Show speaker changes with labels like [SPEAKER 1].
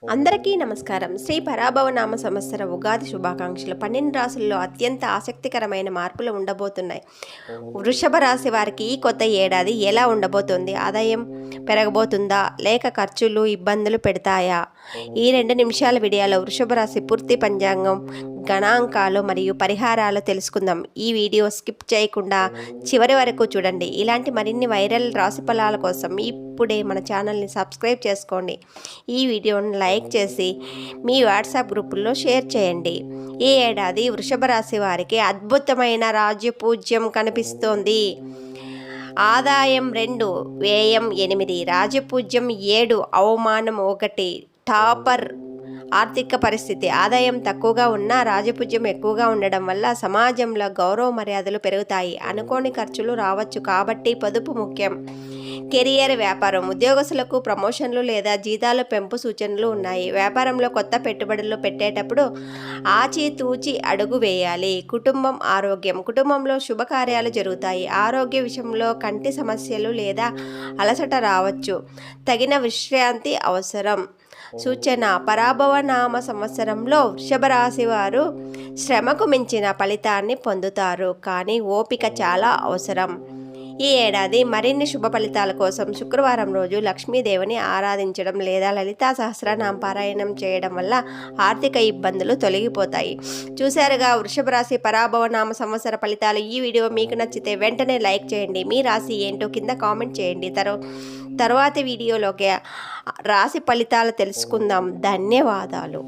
[SPEAKER 1] అందరికీ నమస్కారం. శ్రీ పరాభవనామ సంవత్సర ఉగాది శుభాకాంక్షలు. 12 రాశుల్లో అత్యంత ఆసక్తికరమైన మార్పులు ఉండబోతున్నాయి. వృషభ రాశి వారికి ఈ కొత్త ఏడాది ఎలా ఉండబోతోంది? ఆదాయం పెరగబోతుందా లేక ఖర్చులు ఇబ్బందులు పెడతాయా? ఈ 2 నిమిషాల వీడియోలో వృషభ రాశి పూర్తి పంచాంగం, గణాంకాలు మరియు పరిహారాలు తెలుసుకుందాం. ఈ వీడియో స్కిప్ చేయకుండా చివరి వరకు చూడండి. ఇలాంటి మరిన్ని వైరల్ రాశి ఫలాల కోసం ఇప్పుడే మన ఛానల్ని సబ్స్క్రైబ్ చేసుకోండి. ఈ వీడియోని లైక్ చేసి మీ వాట్సాప్ గ్రూపుల్లో షేర్ చేయండి. ఈ ఏడాది వృషభ రాశి వారికి అద్భుతమైన రాజ్యపూజ్యం కనిపిస్తోంది. ఆదాయం 2, వ్యయం 8, రాజపూజ్యం 7, అవమానం 1. టాపర్ ఆర్థిక పరిస్థితి. ఆదాయం తక్కువగా ఉన్నా రాజపూజ్యం ఎక్కువగా ఉండడం వల్ల సమాజంలో గౌరవ మర్యాదలు పెరుగుతాయి. అనుకోని ఖర్చులు రావచ్చు కాబట్టి పొదుపు ముఖ్యం. కెరియర్, వ్యాపారం. ఉద్యోగస్తులకు ప్రమోషన్లు లేదా జీతాల పెంపు సూచనలు ఉన్నాయి. వ్యాపారంలో కొత్త పెట్టుబడులు పెట్టేటప్పుడు ఆచితూచి అడుగు వేయాలి. కుటుంబం, ఆరోగ్యం. కుటుంబంలో శుభకార్యాలు జరుగుతాయి. ఆరోగ్య విషయంలో కంటి సమస్యలు లేదా అలసట రావచ్చు. తగిన విశ్రాంతి అవసరం. సూచన: పరాభవనామ సంవత్సరంలో వృషభ రాశి వారు శ్రమకు మించిన ఫలితాన్ని పొందుతారు, కానీ ఓపిక చాలా అవసరం. ఈ ఏడాది మరిన్ని శుభ ఫలితాల కోసం శుక్రవారం రోజు లక్ష్మీదేవిని ఆరాధించడం లేదా లలితా సహస్రనామ పారాయణం చేయడం వల్ల ఆర్థిక ఇబ్బందులు తొలగిపోతాయి. చూశారుగా వృషభ రాశి పరాభవనామ సంవత్సర ఫలితాలు. ఈ వీడియో మీకు నచ్చితే వెంటనే లైక్ చేయండి. మీ రాశి ఏంటో కింద కామెంట్ చేయండి. తర్వాతి వీడియోలోకి రాశి ఫలితాలు తెలుసుకుందాం. ధన్యవాదాలు.